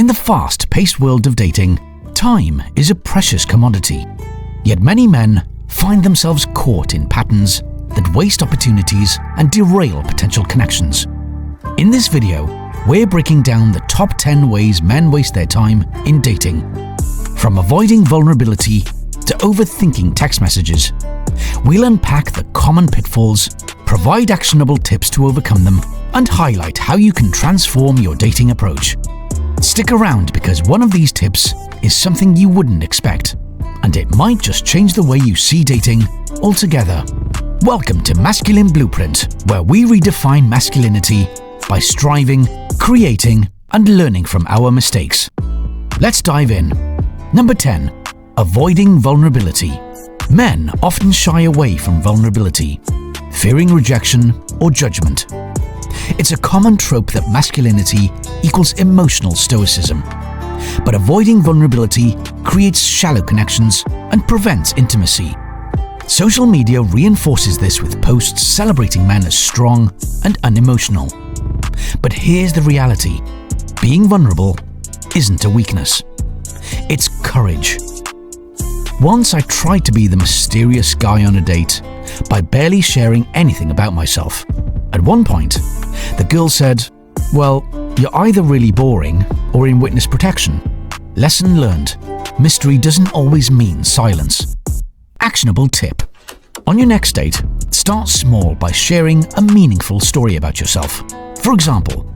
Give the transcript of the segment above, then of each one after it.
the fast-paced world of dating, time is a precious commodity. Yet many men find themselves caught in patterns that waste opportunities and derail potential connections. In this video, we're breaking down the top 10 ways men waste their time in dating. From avoiding vulnerability to overthinking text messages, we'll unpack the common pitfalls, provide actionable tips to overcome them, and highlight how you can transform your dating approach. Stick around because one of these tips is something you wouldn't expect, and it might just change the way you see dating altogether. Welcome to Masculine Blueprint, where we redefine masculinity by striving, creating, and learning from our mistakes. Let's dive in. Number 10. Avoiding vulnerability. Men often shy away from vulnerability, fearing rejection or judgment. It's a common trope that masculinity equals emotional stoicism. But avoiding vulnerability creates shallow connections and prevents intimacy. Social media reinforces this with posts celebrating men as strong and unemotional. But here's the reality. Being vulnerable isn't a weakness. It's courage. Once I tried to be the mysterious guy on a date by barely sharing anything about myself. At one point, the girl said, "Well, you're either really boring or in witness protection." Lesson learned. Mystery doesn't always mean silence. Actionable tip. On your next date, start small by sharing a meaningful story about yourself. For example,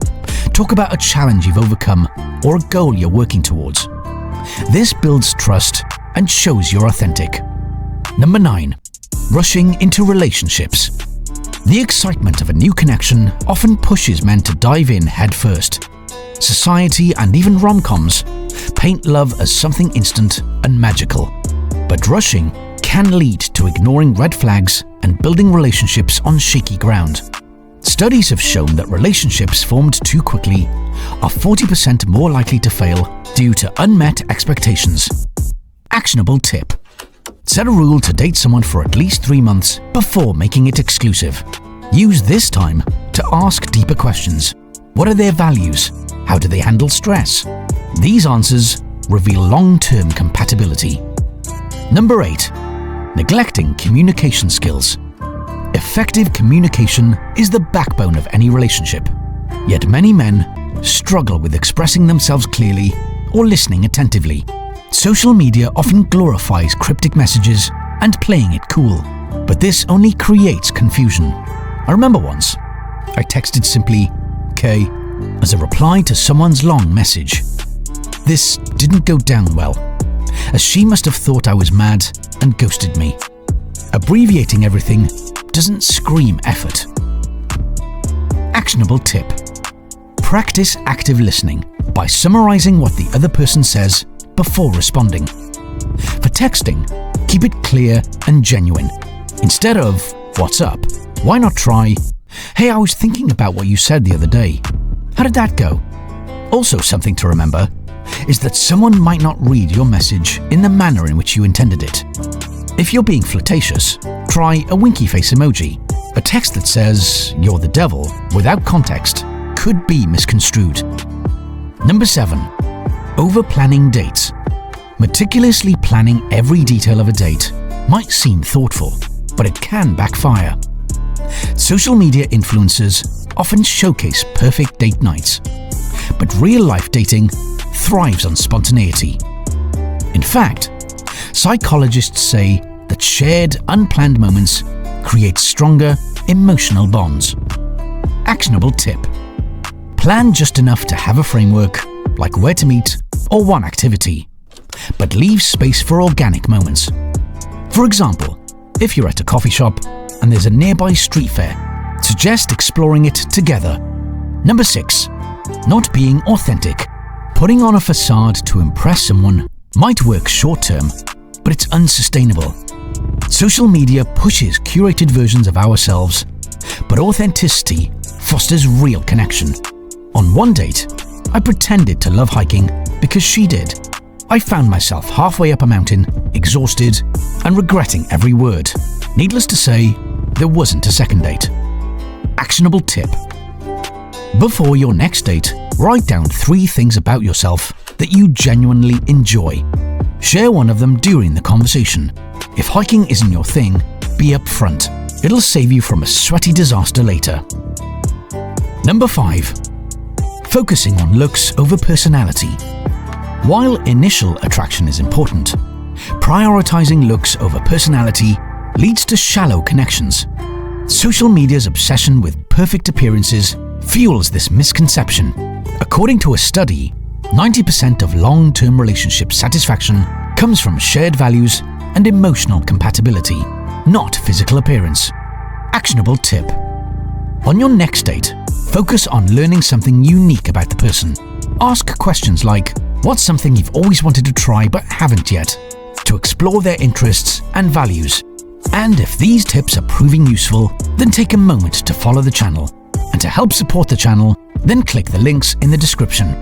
talk about a challenge you've overcome or a goal you're working towards. This builds trust and shows you're authentic. Number 9. Rushing into relationships. The excitement of a new connection often pushes men to dive in headfirst. Society and even rom-coms paint love as something instant and magical. But rushing can lead to ignoring red flags and building relationships on shaky ground. Studies have shown that relationships formed too quickly are 40% more likely to fail due to unmet expectations. Actionable tip. Set a rule to date someone for at least 3 months before making it exclusive. Use this time to ask deeper questions. What are their values? How do they handle stress? These answers reveal long-term compatibility. Number 8. Neglecting communication skills. Effective communication is the backbone of any relationship. Yet many men struggle with expressing themselves clearly or listening attentively. Social media often glorifies cryptic messages and playing it cool, but this only creates confusion. I remember once, I texted simply, "K," as a reply to someone's long message. This didn't go down well, as she must have thought I was mad and ghosted me. Abbreviating everything doesn't scream effort. Actionable tip. Practice active listening by summarizing what the other person says before responding. For texting, keep it clear and genuine. Instead of, "What's up?" why not try, "Hey, I was thinking about what you said the other day. How did that go?" Also, something to remember is that someone might not read your message in the manner in which you intended it. If you're being flirtatious, try a winky face emoji. A text that says, "You're the devil," without context, could be misconstrued. Number 7. Overplanning dates. Meticulously planning every detail of a date might seem thoughtful, but it can backfire. Social media influencers often showcase perfect date nights, but real-life dating thrives on spontaneity. In fact, psychologists say that shared, unplanned moments create stronger emotional bonds. Actionable tip. Plan just enough to have a framework, like where to meet or one activity, but leave space for organic moments. For example, if you're at a coffee shop and there's a nearby street fair, suggest exploring it together. Number 6. Not being authentic. Putting on a facade to impress someone might work short-term, but it's unsustainable. Social media pushes curated versions of ourselves, but authenticity fosters real connection. On one date, I pretended to love hiking because she did. I found myself halfway up a mountain, exhausted, and regretting every word. Needless to say, there wasn't a second date. Actionable tip. Before your next date, Write down 3 things about yourself that you genuinely enjoy. Share one of them during the conversation. If hiking isn't your thing, be upfront. It'll save you from a sweaty disaster later. Number 5. Focusing on looks over personality. While initial attraction is important, prioritizing looks over personality leads to shallow connections. Social media's obsession with perfect appearances fuels this misconception. According to a study, 90% of long-term relationship satisfaction comes from shared values and emotional compatibility, not physical appearance. Actionable tip. On your next date, focus on learning something unique about the person. Ask questions like, what's something you've always wanted to try but haven't yet? To explore their interests and values. And if these tips are proving useful, then take a moment to follow the channel. And to help support the channel, then click the links in the description.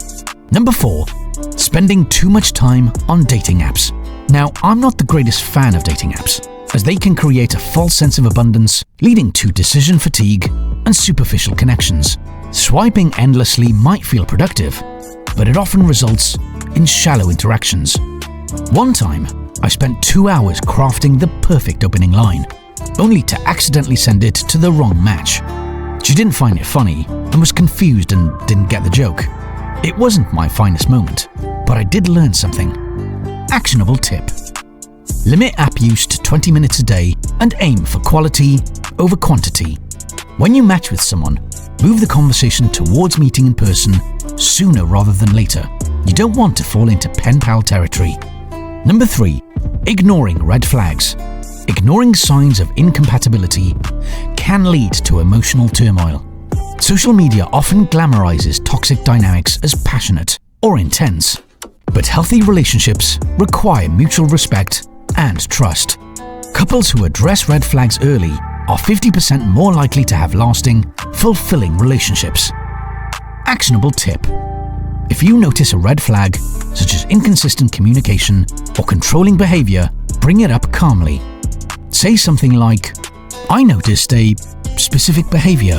Number 4. Spending too much time on dating apps. Now, I'm not the greatest fan of dating apps, as they can create a false sense of abundance, leading to decision fatigue and superficial connections. Swiping endlessly might feel productive, but it often results in shallow interactions. One time, I spent 2 hours crafting the perfect opening line, only to accidentally send it to the wrong match. She didn't find it funny and was confused and didn't get the joke. It wasn't my finest moment, but I did learn something. Actionable tip. Limit app use to 20 minutes a day and aim for quality over quantity. When you match with someone, move the conversation towards meeting in person sooner rather than later. You don't want to fall into pen pal territory. Number 3. Ignoring red flags. Ignoring signs of incompatibility can lead to emotional turmoil. Social media often glamorizes toxic dynamics as passionate or intense, but healthy relationships require mutual respect and trust. Couples who address red flags early are 50% more likely to have lasting, fulfilling relationships. Actionable tip. If you notice a red flag, such as inconsistent communication or controlling behavior, bring it up calmly. Say something like, I noticed a specific behavior.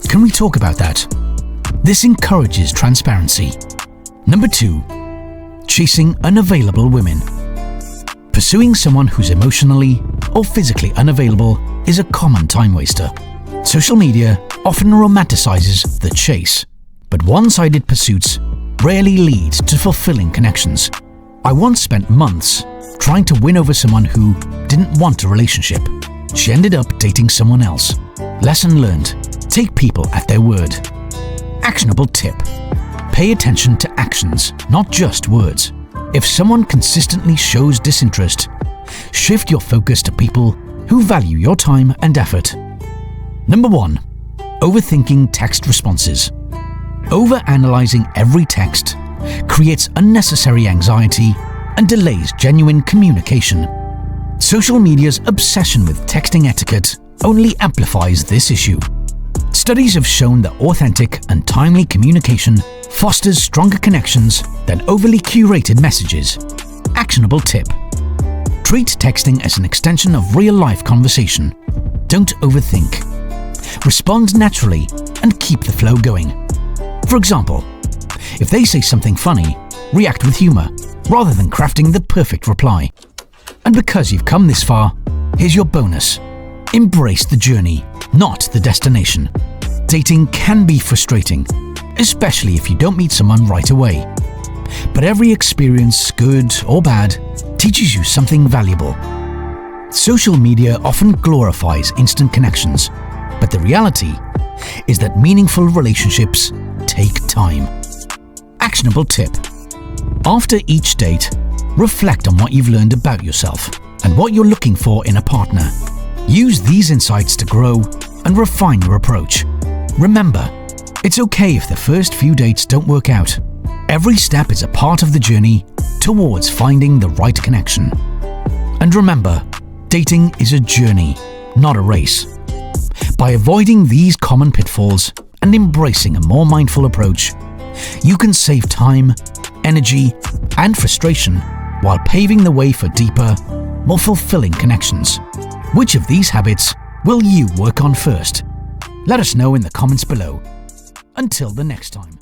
Can we talk about that? This encourages transparency. Number 2. Chasing unavailable women. Pursuing someone who's emotionally or physically unavailable is a common time waster. Social media often romanticizes the chase, but one-sided pursuits rarely lead to fulfilling connections. I once spent months trying to win over someone who didn't want a relationship. She ended up dating someone else. Lesson learned. Take people at their word. Actionable tip. Pay attention to actions, not just words. If someone consistently shows disinterest, shift your focus to people who value your time and effort. Number 1. Overthinking text responses. Overanalyzing every text creates unnecessary anxiety and delays genuine communication. Social media's obsession with texting etiquette only amplifies this issue. Studies have shown that authentic and timely communication fosters stronger connections than overly curated messages. Actionable tip. Treat texting as an extension of real-life conversation. Don't overthink. Respond naturally and keep the flow going. For example, if they say something funny, react with humor, rather than crafting the perfect reply. And because you've come this far, here's your bonus. Embrace the journey, not the destination. Dating can be frustrating, especially if you don't meet someone right away. But every experience, good or bad, teaches you something valuable. Social media often glorifies instant connections, but the reality is that meaningful relationships take time. Actionable tip. After each date, reflect on what you've learned about yourself and what you're looking for in a partner. Use these insights to grow and refine your approach. Remember, it's okay if the first few dates don't work out. Every step is a part of the journey towards finding the right connection. And remember, dating is a journey, not a race. By avoiding these common pitfalls and embracing a more mindful approach, you can save time, energy, and frustration while paving the way for deeper, more fulfilling connections. Which of these habits will you work on first? Let us know in the comments below. Until the next time.